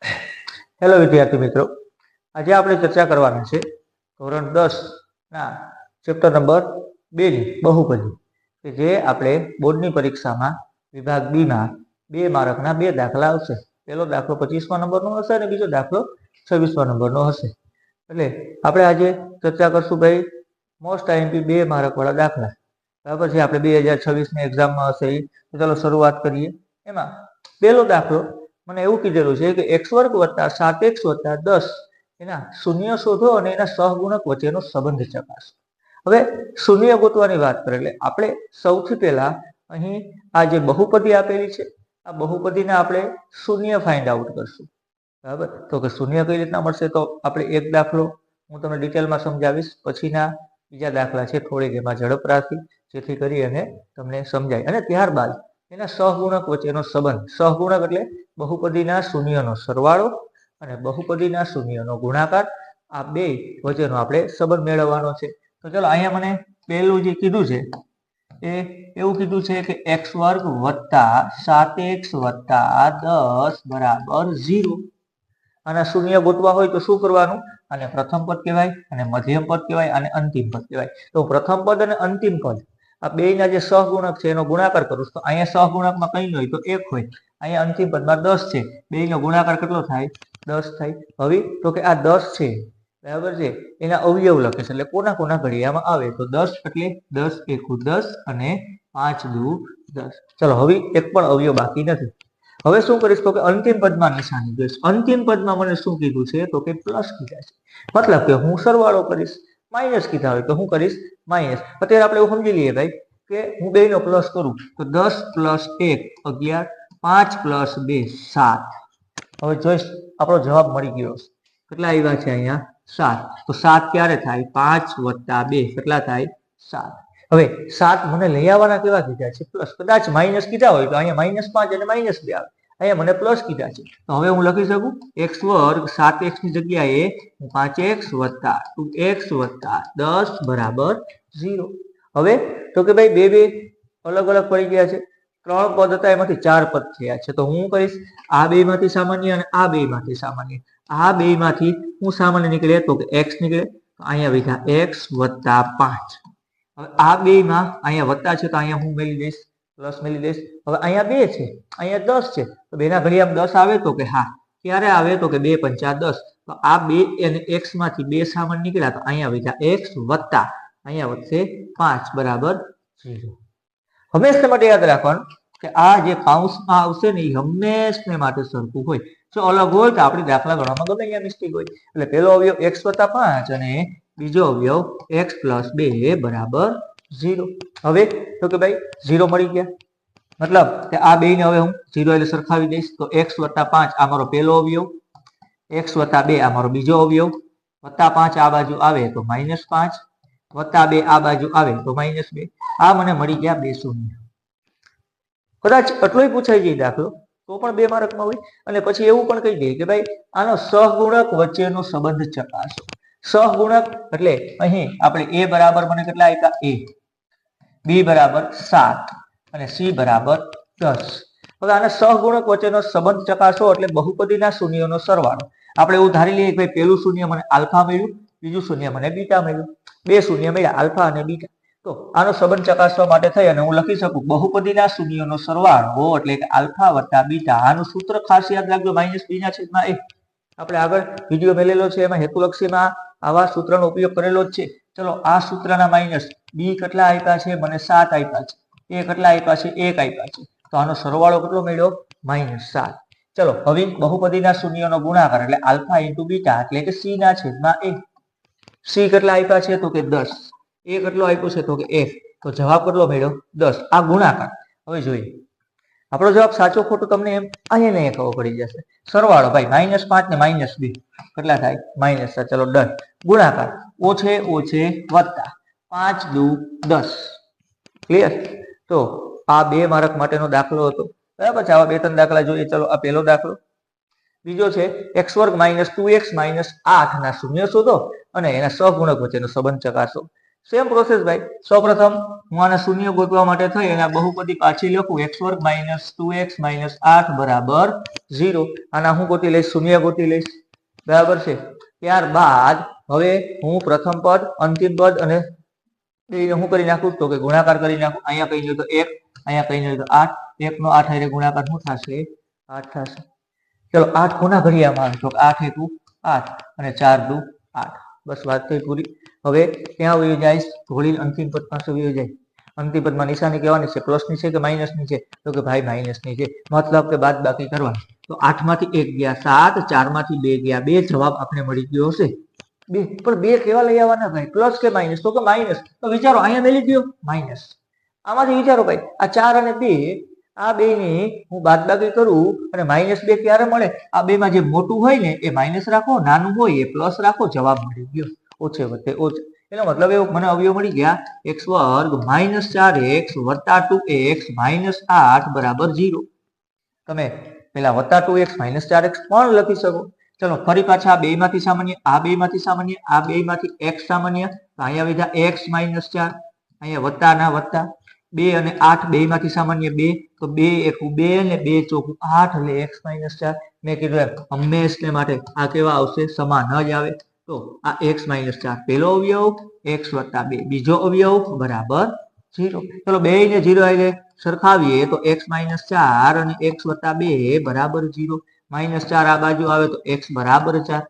Hello વિદ્યાર્થી મિત્રો, આજે આપણે ચર્ચા કરવાના છે ધોરણ 10 ના ચેપ્ટર નંબર 2 ની બહુપદી કે જે આપણે બોર્ડની પરીક્ષામાં વિભાગ બી માં 2 માર્કના 2 દાખલા આવશે. પહેલો દાખલો 25મા નંબરનો હશે અને બીજો દાખલો 26મા નંબરનો હશે. એટલે આપણે આજે ચર્ચા કરશું ભાઈ મોસ્ટ આઈએમપી 2 માર્ક વાળા દાખલા. બરાબર છે, આપણે 2026 ની એક્ઝામમાં હશે. તો ચાલો શરૂઆત કરીએ. એમાં પહેલો દાખલો મને એવું કીધેલું છે કે x વર્ગ વત્તા 7x વત્તા 10 એના શૂન્ય શોધો અને એના સહગુણક વચ્ચેનો સંબંધ ચકાસો. હવે શૂન્ય ગોતવાની વાત કરીએ એટલે આપણે સૌથી પહેલા અહીં આ જે બહુપદી આપેલી છે આ બહુપદીને આપણે શૂન્ય ફાઇન્ડ આઉટ કરશું. બરાબર, તો કે શૂન્ય કઈ રીતના મળશે, તો આપણે એક દાખલો હું તમને ડિટેલમાં સમજાવીશ, પછીના બીજા દાખલા છે થોડીક એમાં ઝડપ રાખી જેથી કરી અને તમને સમજાય, અને ત્યારબાદ એના સહગુણક વચ્ચેનો સંબંધ. સહગુણક એટલે બહુપદીના શૂન્યનો સરવાળો અને બહુપદીના શૂન્યનો ગુણાકાર, આ બે વચ્ચેનો આપણે સંબંધ મેળવવાનો છે. તો ચલો અહીંયા મને પહેલું જે કીધું છે એ એવું કીધું છે કે x વર્ગ વત્તા 7x વત્તા 10 બરાબર 0. આના શૂન્ય ગોતવા હોય તો શું કરવાનું? આને પ્રથમ પદ કહેવાય, અને મધ્યમ પદ કહેવાય, અને અંતિમ પદ કહેવાય. તો પ્રથમ પદ અને અંતિમ પદ આ બેના જે સહગુણક છે એનો ગુણાકાર કરું તો અહીંયા સહગુણકમાં કઈ ન હોય તો 1 હોય, અહીંયા અંતિમ પદમાં 10 છે. બેનો ગુણાકાર કેટલો થાય? 10 થાય. હવે તો કે આ 10 છે, બરાબર છે, એના અવયવ લખે છે એટલે કોના કોના ઘડિયામાં આવે તો 10 એટલે 10 એકુ 10 અને 5 દુ 10. ચલો હવે એક પણ અવયવ બાકી નથી. હવે શું કરીશ તો કે અંતિમ પદમાં નિશાની જોઈશ. અંતિમ પદમાં મને શું કીધું છે તો કે પ્લસ કીધા છે, મતલબ કે હું સરવાળો કરીશ. માઇનસ કીધા હોય તો હું કરીશ માઇનસ. અત્યારે આપણે એવું સમજી લઈએ ભાઈ કે હું બેનો પ્લસ કરું તો 10 + 1 11, 5 + 2 7. હવે જોઈશ આપણો જવાબ મળી ગયો. કેટલા આવ્યા છે અહીંયા? 7. તો 7 ક્યારે થાય? 5 + 2 કેટલા થાય? 7. હવે 7 મને લઈ આવવાના કેવા કીધા છે? પ્લસ. કદાચ માઇનસ કીધા હોય તો અહીંયા -5 અને -2 આવે. અહીંયા મને પ્લસ કીધા છે તો હવે હું લખી શકું x વર્ગ 7x ની જગ્યાએ હું 5x વત્તા 2x વત્તા 10 બરાબર 0. હવે તો કે ભાઈ બે અલગ અલગ પડી ગયા છે. 3 પદ હતા એમાંથી 4 પદ થયા છે. તો હું કહીશ આ બે માંથી સામાન્ય અને આ બે માંથી સામાન્ય. આ બે માંથી હું સામાન્ય નીકળે તો કે x નીકળે, તો અહીંયા વિધા x વત્તા 5. હવે આ બે માં અહીંયા વત્તા છે તો અહીંયા હું મેળવી દઈશ પ્લસ મેળવી દઈશ. હવે અહીંયા 2 છે, અહીંયા 10 છે, તો બેના ઘડિયામાં 10 આવે તો કે હા. ક્યારે આવે તો કે 2 × 5 = 10. તો આ 2 અને x માંથી 2 સામાન્ય નીકળ્યા તો અહીંયા વિધા x વત્તા અહીંયા વધશે 5 બરાબર 0. હંમેશા માટે યાદ રાખવાનું કે આ જે કૌંસમાં આવશે ને એ હંમેશા માટે સરખું હોય. જો અલગ હોય તો આપણે દાખલા ગણવામાં ગમે ત્યાં મિસ્ટેક હોય. એટલે પહેલો અવયવ x વત્તા 5 અને બીજો અવયવ x + 2 બરાબર 0. હવે તો કે ભાઈ 0 મળી ગયા, મતલબ કે આ બેને હવે હું 0 એટલે સરખાવી દઈશ. તો x વત્તા 5 આ મારો પહેલો અવયવ, x વત્તા 2 આ મારો બીજો અવયવ, વત્તા 5 આ બાજુ આવે તો -5, વત્તા 2 આ બાજુ આવે તો -2. આ મને મળી ગયા 2 શૂન્ય. કદાચ એટલોય પૂછાઈ જાય દાખલો તો પણ 2 માર્કમાં હોય. અને પછી એવું પણ કહી દે કે ભાઈ આનો સહગુણક વચ્ચેનો સંબંધ ચકાસો. સહગુણક એટલે અહીં આપણે a બરાબર મને કેટલા આપ્યા? a, b બરાબર 7 અને c બરાબર 10. હવે આના સહગુણક વચ્ચેનો સંબંધ ચકાસો એટલે બહુપદીના શૂન્યનો સરવાળો. આપણે એવું ધારી લઈએ કે ભાઈ પહેલું શૂન્ય મને આલ્ફા મળ્યું, બીજું શૂન્ય મને બીટા મળ્યું. 2 શૂન્ય મળ્યા, આલ્ફા અને બીટા. તો આનો સંબંધ ચકાસવા માટે થઈ અને હું લખી શકું બહુપદીના શૂન્યનો સરવાળો એટલે કે આલ્ફા વત્તા બીટા. આનું સૂત્ર ખાસ યાદ રાખજો, -b/a. આપણે આગળ વિડીયો મેલેલો છે એમાં હેતુલક્ષીમાં આવા સૂત્રનો ઉપયોગ કરેલો જ છે. ચલો આ સૂત્રના માઇનસ b કેટલા આપ્યા છે? મને 7 આપ્યા છે. a કેટલા આપ્યા છે? 1 આપ્યા છે. તો આનો સરવાળો કેટલો મળ્યો? -7. ચલો હવે બહુપદીના શૂન્યનો ગુણાકાર એટલે આલ્ફા × બીટા એટલે કે c/a. c કેટલા આપ્યા છે? તો કે 10. a કેટલો આપ્યો છે? તો કે 1. તો જવાબ કેટલો મળ્યો? 10. આ ગુણાકાર. હવે જોઈએ આપણો જવાબ સાચો ખોટો તમને એમ અહીંયા ખબર પડી જશે. સરવાળો ભાઈ -5 ને -2 કેટલા થાય? -7. ચલો ડન. ગુણાકાર ઓછે ઓછે વત્તા 5 દુ 10. ક્લિયર? તો આ 2 માર્ક માટેનો દાખલો હતો. બરાબર છે. આવા 2-3 દાખલા જોઈએ. ચલો આ પહેલો દાખલો. બીજો છે x વર્ગ -2x - 8 ના શૂન્ય શોધો અને એના સહગુણક વચ્ચેનો સંબંધ ચકાસો. સેમ પ્રોસેસ ભાઈ. સૌપ્રથમ હું આને શૂન્ય ગોતવા માટે થઈ અને આ બહુપદી પાછી લખું x વર્ગ માઇનસ 2x માઇનસ 8 બરાબર 0. આના હું ગોતી લઈશ, શૂન્ય ગોતી લઈશ, બરાબર છે. ત્યારબાદ હવે હું પ્રથમ પદ, અંતિમ પદ અને બેને હું કરી નાખું તો કે ગુણાકાર કરી નાખું. અહીંયા કઈ નહીં તો 1, અહીંયા કઈ નહીં તો 8. 1 નો 8 હારે ગુણાકાર શું થશે? 8 થશે. ચલો 8 કોના ઘડિયામાં આવે તો 8 એકુ 8 અને 4 દુ 8. બસ વાત થઈ પૂરી. હવે ક્યાં વયો જાય? ઘોડીને અંતિમ પદ પાસે વયો જાય. અંતિમ પદમાં નિશાની કહેવાની છે, પ્લસની છે કે માઇનસની છે? તો કે ભાઈ માઇનસની છે, મતલબ કે બાદબાકી કરવાની. તો 8 માંથી 1 ગયા 7, 4 માંથી 2 ગયા 2, જવાબ આપણે મળી ગયો હશે 2. પણ 2 કેવા લઈ આવવાના ભાઈ? પ્લસ કે માઇનસ? તો કે માઇનસ. તો વિચારો, અહીંયા મેલી ગયો માઇનસ. આમાંથી વિચારો ભાઈ, આ 4 અને 2, આ બે ની હું બાદબાકી કરું અને -2 ક્યારે મળે? આ બે માં જે મોટું હોય ને એ માઇનસ રાખો, નાનું હોય એ પ્લસ રાખો, જવાબ મળી ગયો. ઓછે વત્તે ઓછે. એનો મતલબ એવો મને અવયવ મળી ગયા x વર્ગ માઇનસ 4x વત્તા 2x માઇનસ 8 બરાબર 0. તમે પેલા વત્તા 2x માઇનસ 4x પણ લખી શકો. ચલો ફરી પાછા આ બે માંથી સામાન્ય, આ બે માંથી સામાન્ય, આ બે માંથી x સામાન્ય, તો અહીંયા વિધા x માઇનસ 4, અહીંયા વત્તા ના વત્તા 2 અને 8 બે માંથી સામાન્ય 2, તો 2 એકુ 2 અને 2 ચોકુ 8 એટલે x માઇનસ 4. મેં કીધું એમ હંમેશને માટે આ કેવા આવશે? સમાન જ આવે. તો આ x માઇનસ 4 પહેલો અવયવ, x વત્તા 2 બીજો અવયવ બરાબર 0. ચલો બે ને 0 એટલે સરખાવીએ તો x માઇનસ 4 અને x વત્તા 2 બરાબર 0. માઇનસ 4 આ બાજુ આવે તો x બરાબર 4,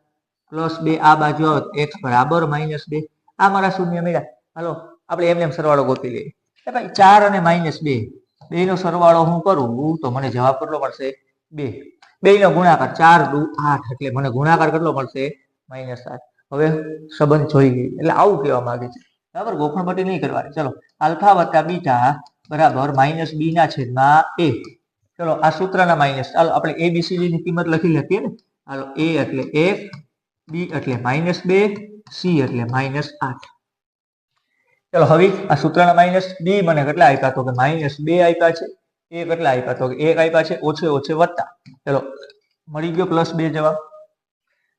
પ્લસ 2 આ બાજુ આવે તો x બરાબર -2. આ મારા શૂન્ય મળ્યા. હાલો આપણે એમને સરવાળો ગોતી લઈએ. ભાઈ 4 અને -2 બે નો સરવાળો હું કરું તો મને જવાબ કેટલો મળશે? 2. બે નો ગુણાકાર 4 દુ 8 એટલે મને ગુણાકાર કેટલો મળશે? -8. હવે સંબંધ જોઈ ગઈ એટલે આવું કહેવા માંગે છે, બરાબર? ગોખણપટ્ટી નહીં કરવાની. ચલો આલ્ફા વત્તા બીટા બરાબર -b ના છેદમાં a. ચલો આ સૂત્રના માઇનસ, ચાલો આપણે ABCD ની કિંમત લખી લખીએ ને. હાલો a એટલે 1, b એટલે -2, c એટલે -8. ચલો હવે આ સૂત્રના માઇનસ b મને કેટલા આપ્યા? તો કે -2 આપ્યા છે. a કેટલા આપ્યા? તો કે 1 આપ્યા છે, ઓછે ઓછે વત્તા. ચલો મળી ગયો +2 જવાબ.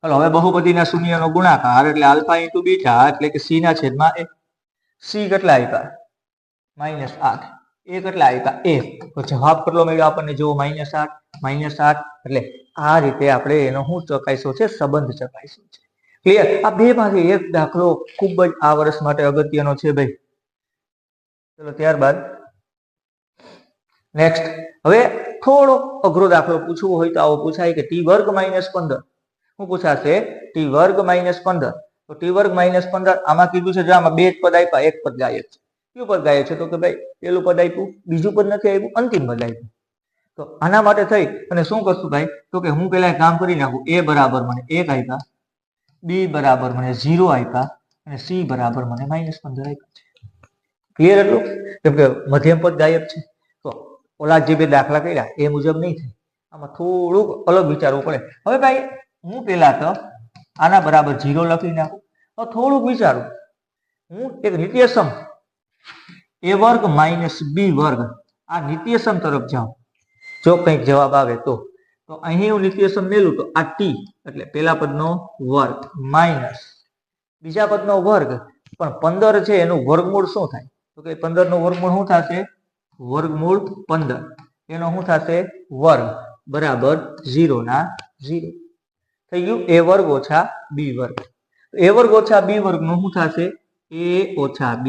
ચલો હવે બહુપદીના શૂન્યનો ગુણાકાર એટલે આલ્ફા ઇન્ટુ બીટા એટલે કે c ના છેદમાં a. c કેટલા આપ્યા? -8. a કેટલા આપ્યા? 1. તો જવાબ કેટલો મળ્યો આપણને? જો -8 -8. એટલે આ રીતે આપણે એનો શું ચકાસ્યો છે? સંબંધ ચકાસ્યો છે. ક્લિયર? આ બે માંથી એક દાખલો ખૂબ જ આ વર્ષ માટે અગત્યનો છે ભાઈ. ચલો ત્યારબાદ નેક્સ્ટ. હવે થોડો અઘરો દાખલો પૂછવો હોય તો આવો પૂછાય કે t વર્ગ -15. શું પૂછાશે? t વર્ગ -15. તો t વર્ગ -15 આમાં કીધું છે, જો આમાં બે જ પદ આપ્યા, એક પદ ગાયબ છે. કયું પદ ગાયબ છે? તો કે ભાઈ પેલું પદ આપ્યું, બીજું પદ નથી આપ્યું, અંતિમ પદ આપ્યું. તો આના માટે થઈ અને શું કરશું ભાઈ? તો કે હું પેલા કામ કરી નાખું. a બરાબર મને 1 આપ્યા, b બરાબર મને 0 આપ્યા અને c બરાબર મને -15 આપ્યા છે. ક્લિયર એટલું? કેમ કે મધ્યમ પદ ગાયબ છે. તો ઓલા જે બે દાખલા કર્યા એ મુજબ નહીં થાય, આમાં થોડુંક અલગ વિચારવું પડે. હવે ભાઈ હું પેલા તો આના બરાબર 0 લખી નાખું. તો થોડુંક વિચારું, હું એક નિત્યસમ a વર્ગ -b વર્ગ આ નિત્યસમ તરફ જાઉં. જો કંઈક જવાબ આવે તો અહીં હું નિત્યસમ મેલું તો આ t એટલે પેલા પદનો વર્ગ માઇનસ બીજા પદનો વર્ગ, પણ 15 છે એનું વર્ગમૂળ શું થાય? તો કે 15 નું વર્ગમૂળ શું થશે? વર્ગમૂળ 15 એનો શું થશે? વર્ગ બરાબર 0 ના 0. થઈ ગયું a વર્ગ ઓછા b વર્ગ. a વર્ગ ઓછા b વર્ગ નું શું થશે? a ઓછા b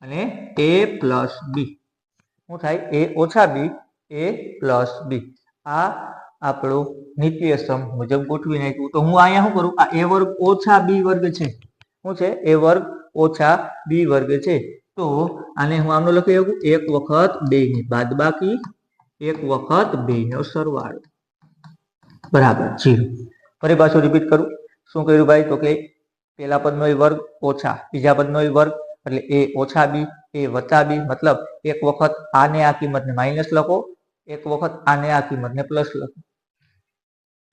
અને a પ્લસ b. શું થાય? a ઓછા b, a પ્લસ b. આ આપણું નિત્યસમ મુજબ ગોઠવી નાખ્યું. તો હું અહીંયા શું કરું? આ a વર્ગ ઓછા b વર્ગ છે. શું છે? a વર્ગ ઓછા b વર્ગ છે. તો આને હું આમનો લખી શકું, એક વખત 2 ની બાદબાકી, એક વખત 2 નો સરવાળો બરાબર 0. ફરી પાછું રિપીટ કરું. શું કર્યું ભાઈ? તો કે પેલા પદનો વર્ગ ઓછા બીજા પદનો વર્ગ એટલે a ઓછા b, a વત્તા b. મતલબ એક વખત આને આ કિંમતને માઇનસ લખો, એક વખત આને આ કિંમતને પ્લસ લખો.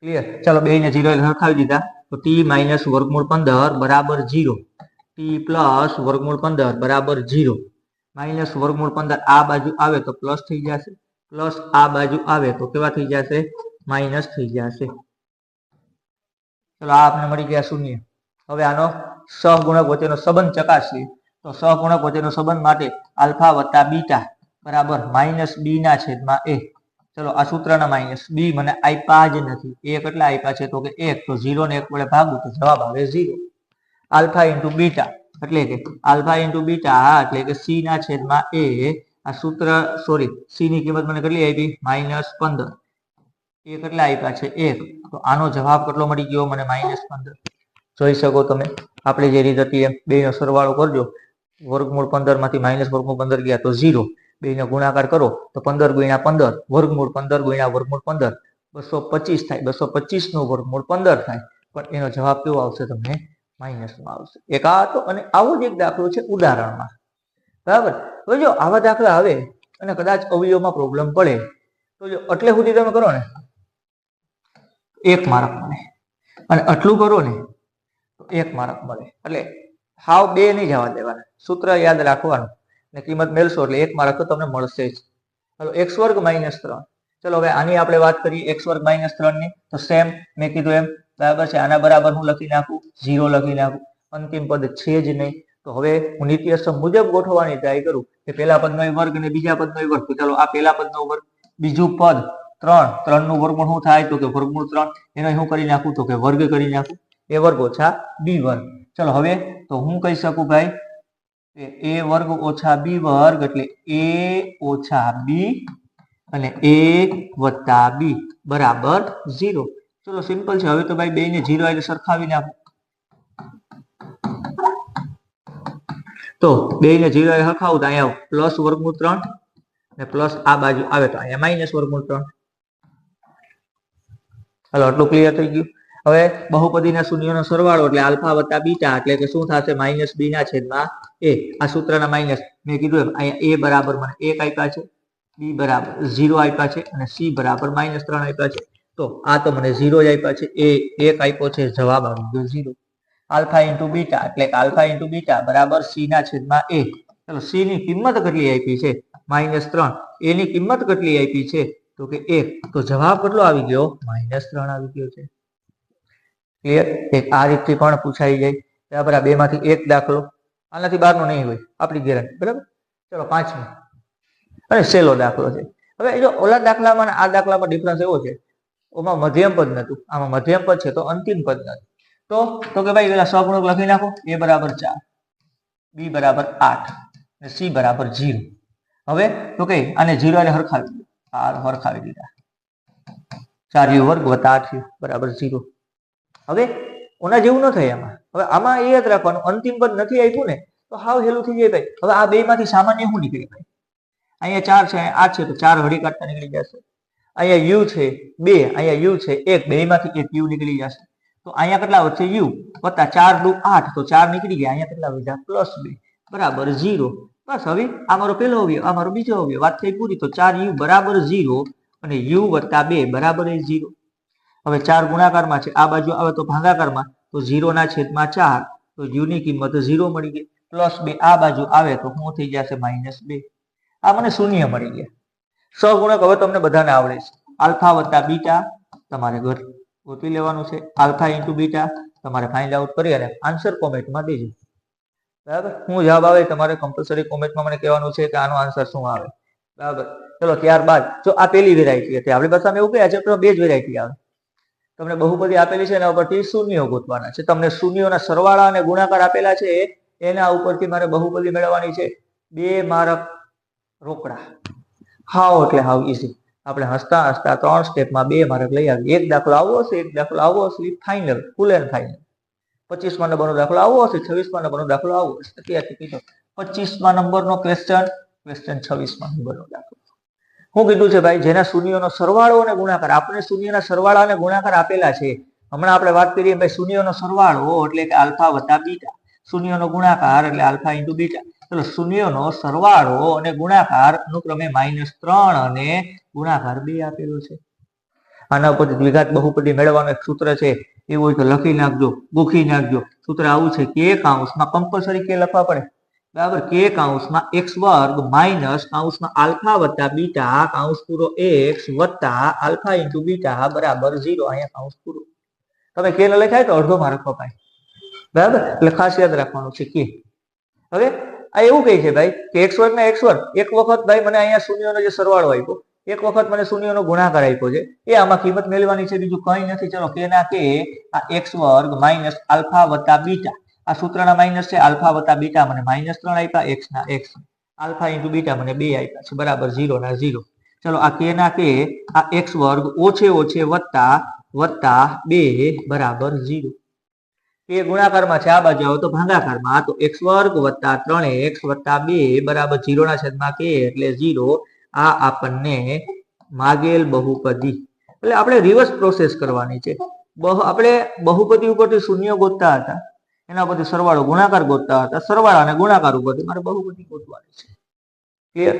ક્લિયર? ચાલો બે ને 0 લખાવી દીધા. તો t માઇનસ વર્ગમૂળ 15 બરાબર 0, t પ્લસ વર્ગમૂળ 15 બરાબર 0. માઇનસ વર્ગમૂળ 15 આ બાજુ આવે તો પ્લસ થઈ જશે, પ્લસ આ બાજુ આવે તો કેવા થઈ જશે? માઇનસ થઈ જશે. ચલો આ આપણે મળી ગયા 0. હવે આનો સહગુણક વચ્ચેનો સંબંધ ચકાસીએ. તો સહગુણક વચ્ચેનો સંબંધ માટે આલ્ફા વત્તા બીટા બરાબર -b ના છેદમાં a. ચલો આ સૂત્રના માઇનસ b મને આપ્યા જ નથી. એ કેટલા આપ્યા છે તો કે 1. તો 0 ને 1 વડે ભાગું તો જવાબ આવે 0. આલ્ફા ઇન્ટુ બીટા એટલે કે આલ્ફા ઇન્ટુ બીટા એટલે કે c ના છેદમાં a. આ સૂત્ર સોરી c ની કિંમત મને કેટલી આપી -15. એ કેટલા આપ્યા છે 1. તો આનો જવાબ કેટલો મળી ગયો મને -15. જોઈ શકો તમે આપણે જે રીત હતી એમ બેનો સરવાળો કરજો. વર્ગમૂળ 15 માંથી -વર્ગમૂળ 15 ગયા તો 0. બેનો ગુણાકાર કરો તો 15 ગુણ્યા 15 વર્ગમૂળ 15 ગુણ્યા વર્ગમૂળ 15 225 થાય. 225 નું વર્ગમૂળ 15 થાય. પણ એનો જવાબ કેવો આવશે તમને માઇનસમાં આવશે. એક આ હતો અને આવો જ એક દાખલો છે ઉદાહરણમાં. બરાબર. તો જો આવા દાખલા આવે અને કદાચ અવયવમાં પ્રોબ્લેમ પડે તો જો એટલે સુધી તમે કરો ને 1 માર્ક મળે અને આટલું કરો ને તો 1 માર્ક મળે. એટલે હાવ 2 નહીં જવા દેવાના. સૂત્ર યાદ રાખવાનું ને કિંમત મેળશો એટલે 1 માર્ક તો તમને મળશે જ. ચાલો x વર્ગ -3. ચલો હવે આની આપણે વાત કરીએ x વર્ગ -3 ની. તો સેમ મેં કીધું એમ બરાબર છે. આના બરાબર હું લખી નાખું 0 લખી નાખું. અંતિમ પદ છે જ નહીં. તો હવે હું નિત્યસમ મુજબ ગોઠવવાની ટ્રાય કરું કે પહેલા પદનો વર્ગ અને બીજા પદનો વર્ગ. તો ચાલો આ પહેલા પદનો વર્ગ, બીજું પદ 3 નું વર્ગમૂળ શું થાય તો કે વર્ગમૂળ 3. એનો હું કરી નાખું તો કે વર્ગ કરી નાખું. a વર્ગ ઓછા b વર્ગ. ચલો હવે તો હું કહી શકું ભાઈ a વર્ગ ઓછા b વર્ગ એટલે a ઓછા b અને a વત્તા b બરાબર 0. ચલો સિમ્પલ છે. હવે તો ભાઈ બે ને 0 એટલે સરખાવી નાખો. તો બે ને 0 એટલે સરખાવું તો અહીંયા પ્લસ વર્ગમૂળ 3 ને પ્લસ આ બાજુ આવે તો અહીંયા માઇનસ વર્ગમૂળ 3. હાલો આટલું ક્લિયર થઈ ગયું. હવે બહુપદીના શૂન્યોનો સરવાળો એટલે આલ્ફા વત્તા બીટા એટલે કે શું થશે -b ના છેદમાં a. આ સૂત્રના માઇનસ મેં કીધું એમ અહીંયા a બરાબર મને 1 આપ્યા છે, b બરાબર 0 આપ્યા છે અને c બરાબર -3 આપ્યા છે. તો આ તો મને 0 જ આપ્યા છે. a 1 આપ્યો છે. જવાબ આવી ગયો 0. આલ્ફા ઇન્ટુ બીટા એટલે કે આલ્ફા ઇન્ટુ બીટા બરાબર c ના છેદમાં a. ચલો c ની કિંમત કેટલી આપી છે -3. a ની કિંમત કેટલી આપી છે તો કે 1. તો જવાબ કેટલો આવી ગયો -3 આવી ગયો છે. ક્લિયર. એક આ રીતથી પણ પૂછાઈ જાય. બરાબર. આ બે માંથી એક દાખલો આનાથી બહારનો નહીં હોય આપણી ગેરંટી. બરાબર. ચલો 5મો અને સહેલો દાખલો છે. હવે જો ઓલા દાખલામાં આ દાખલામાં ડિફરન્સ એવો છે ઓમાં મધ્યમ પદ નતું, આમાં મધ્યમ પદ છે તો અંતિમ પદ નથી. તો કે ભાઈ પેલા સહગુણક લખી નાખો. a બરાબર 4, b બરાબર 8 અને c બરાબર 0. હવે તો કે આને 0 એટલે હરખાવી દીધા. 4u વર્ગ વત્તા 8u બરાબર 0. હવે ઓના જેવું ન થાય આમાં. હવે આમાં એ યાદ રાખવાનું અંતિમ પદ નથી આપ્યું ને તો હાવ હેલું થઈ જાય ભાઈ. હવે આ બે માંથી સામાન્ય શું નીકળે ભાઈ? અહીંયા 4 છે, 8 છે તો 4 હળી કાઢતા નીકળી જશે. અહીંયા u છે 2, અહીંયા u છે 1, બે માંથી એક u નીકળી જશે. તો અહીંયા કેટલા વધશે u વત્તા 4 દુ 8 તો 4 નીકળી ગયા. અહીંયા કેટલા વધ્યા +2 બરાબર 0. બસ હવે આ મારો પહેલો અવયવ, આ મારો બીજો અવયવ. વાત થઈ પૂરી. તો 4u બરાબર 0 અને u વત્તા 2 બરાબર 0. હવે 4 ગુણાકારમાં છે, આ બાજુ આવે તો ભાગાકારમાં તો 0 ના છેદમાં 4 તો u ની કિંમત 0 મળી ગઈ. +2 આ બાજુ આવે તો શું થઈ જશે -2. આ મને શૂન્ય મળી ગયા. સહગુણક હવે તમને બધાને આવડે છે. આલ્ફા વત્તા બીટા તમારે ગોતી લેવાનું છે. આલ્ફા ઇન્ટુ બીટા તમારે ફાઇન્ડ આઉટ કરી અને આન્સર કોમેન્ટમાં દેજો. બરાબર. શું જવાબ આવે તમારે કમ્પલસરી કોમેન્ટમાં મને કહેવાનું છે કે આનો આન્સર શું આવે. બરાબર. ચલો ત્યારબાદ જો આ પેલી વેરાયટી હતી આપણી પાસે એવું કહે છે બે જ વેરાયટી આવે. તમને બહુપદી આપેલી છે એના ઉપરથી શૂન્યો ગોતવાના છે. તમને શૂન્યોના સરવાળા અને ગુણાકાર આપેલા છે એના ઉપરથી મારે બહુપદી મેળવવાની છે. 2 માર્ક રોકડા. હાવ એટલે હાવ ઈઝી. આપણે હસતા હસતા 3 સ્ટેપમાં 2 માર્ક લઈ આવી. એક દાખલો આવો હશે, એક દાખલો આવો હશે, ફાઇનલ ફૂલ એન્ડ ફાઇનલ. 25મા નંબરનો દાખલો આવો હશે, 26મા નંબરનો દાખલો આવો હશે. અત્યારથી કીધો 25મા નંબરનો ક્વેશ્ચન 26મા નંબરનો દાખલો. શું કીધું છે ભાઈ? જેના શૂન્યોનો સરવાળો અને ગુણાકાર. આપણે શૂન્યના સરવાળા અને ગુણાકાર આપેલા છે. હમણાં આપણે વાત કરીએ ભાઈ શૂન્યનો સરવાળો એટલે કે આલ્ફા વત્તા બીટા, શૂન્યનો ગુણાકાર એટલે આલ્ફા ઇન્ટુ બીટા. ચલો શૂન્યનો સરવાળો અને ગુણાકાર અનુક્રમે -3 અને ગુણાકાર 2 આપેલો છે. આના ઉપરથી દ્વિઘાત બહુપદી મેળવવાનું એક સૂત્ર છે. એવું હોય તો લખી નાખજો, ગોખી નાખજો. સૂત્ર આવું છે કે કૌંસમાં કમ્પલસરી કે લખવા પડે. બરાબર. k કૌંસમાં x વર્ગ માઇનસ કૌંસમાં આલ્ફા વત્તા બીટા કૌંસ પૂરો x વત્તા આલ્ફા ઇન્ટુ બીટા બરાબર 0. અહીંયા કૌંસ પૂરો. તમે કે ન લખાય તો અડધો માર્ક કપાય. બરાબર. એટલે ખાસ યાદ રાખવાનું છે કે. હવે આ એવું કહે છે ભાઈ કે x વર્ગ ના x વર્ગ એક વખત ભાઈ મને અહીંયા શૂન્યનો જે સરવાળો આપ્યો, એક વખત મને શૂન્યનો ગુણાકાર આપ્યો છે, એ આમાં કિંમત મેળવવાની છે, બીજું કંઈ નથી. ચલો કે ના કે આ x વર્ગ માઇનસ આલ્ફા વત્તા બીટા, આ સૂત્રના માઇનસ છે, આલ્ફા વત્તા બીટા મને -3 આપ્યા, x ના x, આલ્ફા ઇન્ટુ બીટા મને 2 આપ્યા છે, બરાબર 0 ના 0. ચલો આ કે ના કે આ x વર્ગ ઓછે ઓછે વત્તા 2 બરાબર 0. એ ગુણાકારમાં છે, આ બાજુ આવો તો ભાગાકારમાં, તો x વર્ગ વત્તા 3x વત્તા 2 બરાબર 0 ના છેદમાં કે એટલે 0. આ આપણને માગેલ બહુપદી, એટલે આપણે રિવર્સ પ્રોસેસ કરવાની છે. આપણે બહુપદી ઉપરથી શૂન્ય ગોતતા હતા, એના પરથી સરવાળો ગુણાકાર ગોતતા હતા, સરવાળા અને ગુણાકાર ઉપરથી મારે બહુપદી ગોતવાની છે. ક્લિયર?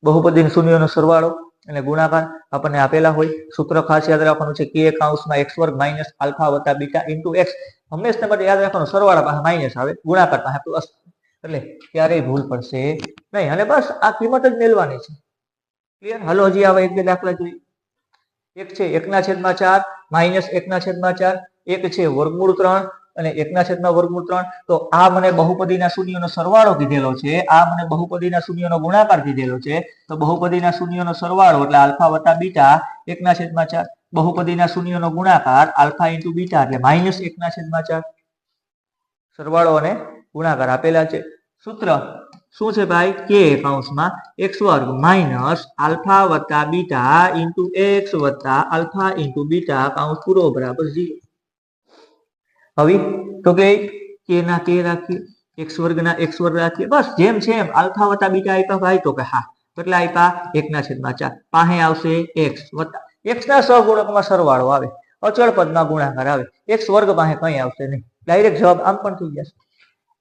બહુપદી શૂન્યનો સરવાળો અને ગુણાકાર આપણને આપેલા હોય. સૂત્ર ખાસ યાદ રાખવાનું છે કે કૌંસમાં x વર્ગ માઇનસ આલ્ફા વત્તા બીટા ઇન્ટુ x, હંમેશા માટે યાદ રાખવાનું, સરવાળા પાસે માઇનસ આવે, ગુણાકાર પાસે પ્લસ, એટલે ક્યારેય ભૂલ પડશે નહીં. અને બસ આ કિંમત જ મેળવવાની છે. ક્લિયર? હાલો હજી આવા એક બે દાખલા જોઈએ. એક છે 1/4 માઇનસ 1/4, એક છે વર્ગમૂળ 3 અને 1/√3. તો આ મને બહુપદીના શૂન્યનો સરવાળો કીધેલો છે, આ મને બહુપદીના શૂન્યનો ગુણાકાર કીધેલો છે. તો બહુપદીના શૂન્યનો સરવાળો એટલે આલ્ફા વત્તા બીટા 1/4, બહુપદીના શૂન્યનો ગુણાકાર આલ્ફા ઇન્ટુ બીટા એટલે -1/4. સરવાળો અને ગુણાકાર આપેલા છે. સૂત્ર શું છે ભાઈ? કે કૌંસમાં x વર્ગ માઇનસ આલ્ફા વત્તા બીટા ઇન્ટુ x વત્તા આલ્ફા ઇન્ટુ બીટા કૌંસ પૂરો બરાબર 0. હવે તો કે ના કે રાખીએ, x વર્ગના x વર્ગ રાખીએ, બસ જેમ છે એમ. આલ્ફા વત્તા બીટા આપ્યા ભાઈ, તો કે હા કેટલા આપ્યા? 1/4. પાસે આવશે x વત્તા x ના સહગુણકમાં સરવાળો આવે, અચળ પદમાં ગુણાકાર આવે, x વર્ગ પાસે કંઈ આવશે નહીં, ડાયરેક્ટ જવાબ આમ પણ થઈ જશે.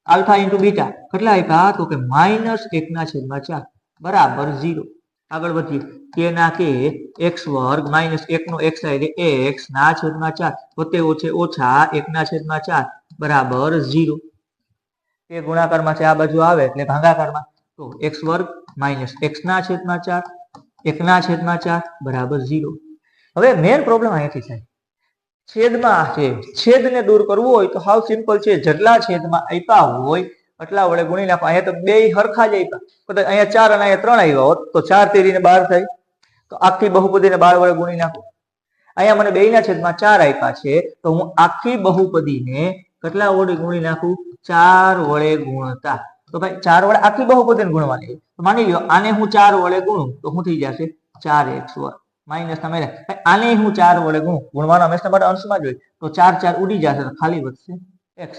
આલ્ફા ઇન્ટુ બીટા કેટલા આપ્યા? તો કે -1/4 બરાબર 0. આગળ વધીએ. કે ના કે x વર્ગ માઇનસ 1 નો x એટલે x ના છેદમાં 4 વત્તે ઓછે ઓછા 1/4 બરાબર 0. એ ગુણાકારમાં છે, આ બાજુ આવે એટલે ભાગાકારમાં, તો x વર્ગ માઇનસ x ના છેદમાં 4 1/4 બરાબર 0. હવે મેન પ્રોબ્લેમ અહીંથી થાય, છેદમાં છે, છેદને દૂર કરવું હોય તો હાવ સિમ્પલ છે, જેટલા છેદમાં આપ્યા હોય એટલા વડે ગુણી નાખો. અહીંયા તો બે હરખા જ આપ્યા, અહીંયા 4 અને અહીંયા 3 આવ્યા હોત તો 4 તેરીને 12 થાય, તો આખી બહુપદીને 12 વડે ગુણી નાખો. અહીંયા મને 2/4 આપ્યા છે, તો હું આખી બહુપદીને કેટલા વડે ગુણી નાખું? 4 વડે ગુણતા. તો ભાઈ 4 વડે આખી બહુપદીને ગુણવાની. તો માની લ્યો આને હું 4 વડે ગુણું તો શું થઈ જશે? 4x વર્ગ માઇનસ તમે આને હું 4 વડે ગુણવાનો હંમેશા માટે અંશમાં જ હોય, તો 4 4 ઉડી જશે, તો ખાલી વધશે x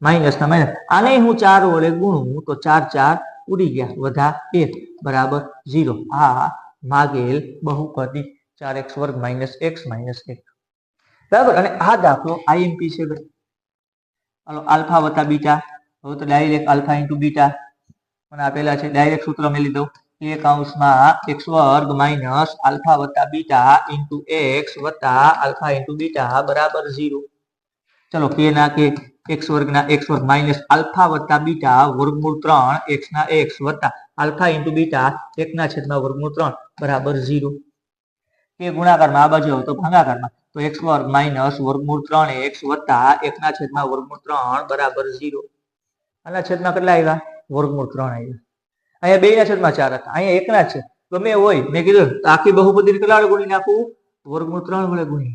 માઇનસ તમે આને હું 4 વડે ગુણું તો 4 4 ઉડી ગયા, વધા 1 બરાબર 0. આ માગેલ બહુપદી 4x વર્ગ માઇનસ x માઇનસ 1 બરાબર. અને આ દાખલો આઈએમપી છે ભાઈ. હાલો આલ્ફા વત્તા બીટા, હવે તો ડાયરેક્ટ આલ્ફા ઇન્ટુ બીટા મને આપેલા છે, ડાયરેક્ટ સૂત્ર મેં લીધું કે કૌંસમાં x વર્ગ માઇનસ આલ્ફા વત્તા બીટા ઇન્ટુ x વત્તા આલ્ફા ઇન્ટુ બીટા બરાબર 0. ચલો કે ના કે x વર્ગના x વર્ગ માઇનસ આલ્ફા વત્તા બીટા વર્ગમૂળ 3 x ના x વત્તા આલ્ફા ઇન્ટુ બીટા 1/√3 બરાબર 0. કે ગુણાકારમાં આ બાજુ તો ભાગાકારમાં, તો x વર્ગ માઇનસ વર્ગમૂળ 3x વત્તા 1/√3 બરાબર 0. આના છેદમાં કેટલા આવ્યા? વર્ગમૂળ 3 આવ્યા. અહીંયા 2/4 હતા, અહીંયા 1 ના છે, ગમે હોય. મેં કીધું આખી બહુપદીને કેટલા વડે ગુણી નાખવું? વર્ગમૂળ 3 વડે ગુણી.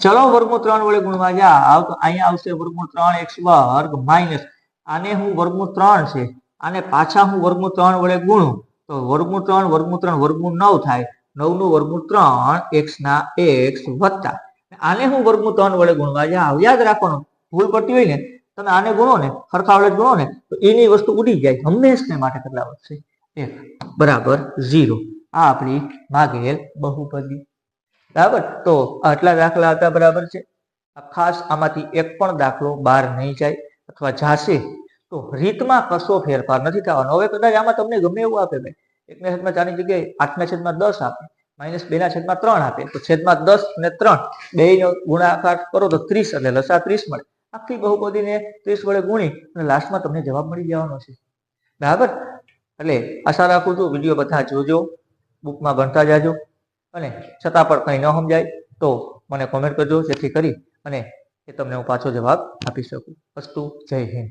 ચલો વર્ગમૂળ 3 વડે ગુણવા જાવ તો અહીંયા આવશે વર્ગમૂળ 3x વર્ગ માઇનસ, આને હું વર્ગમૂળ 3 છે, આને પાછા હું વર્ગમૂળ 3 વડે ગુણું તો વર્ગમૂળ 3 વર્ગમૂળ 9 થાય, 9 નું વર્ગમૂળ 3 x ના x વત્તા આને હું વર્ગમૂળ 3 વડે ગુણવા જાવ, યાદ રાખવાનું, ભૂલ પડતી હોય ને તમે આને ગુણો ને, સરખા વડે ગુણો ને તો એની વસ્તુ ઉડી જાય, હંમેશા માટે કેટલા વધશે? 1 બરાબર 0. આ આપણી માગેલ બહુપદી. બરાબર. તો આટલા દાખલા હતા, બરાબર છે. ખાસ આમાંથી એક પણ દાખલો બહાર નહીં જાય, અથવા જાશે તો રીતમાં કશો ફેરફાર નથી થવાનો. હવે કદાચ આમાં તમને ગમે એવું આપે ભાઈ, 1/4 ની જગ્યાએ 8/10 આપે, -2/3 આપે, તો છેદમાં 10 અને 3 બેયનો ગુણાકાર કરો તો 30 એટલે લસા 30 મળે. આખી બહુપદીને 30 વડે ગુણી અને લાસ્ટમાં તમને જવાબ મળી જવાનો છે. બરાબર. એટલે આશા રાખું છું વિડીયો બધા જોજો, બુકમાં ભણતા જાજો, અને છતાં પણ કંઈ ન સમજાય તો મને કોમેન્ટ કરજો, જેથી કરી અને એ તમને હું પાછો જવાબ આપી શકું. અસ્તુ. જય હિન્દ.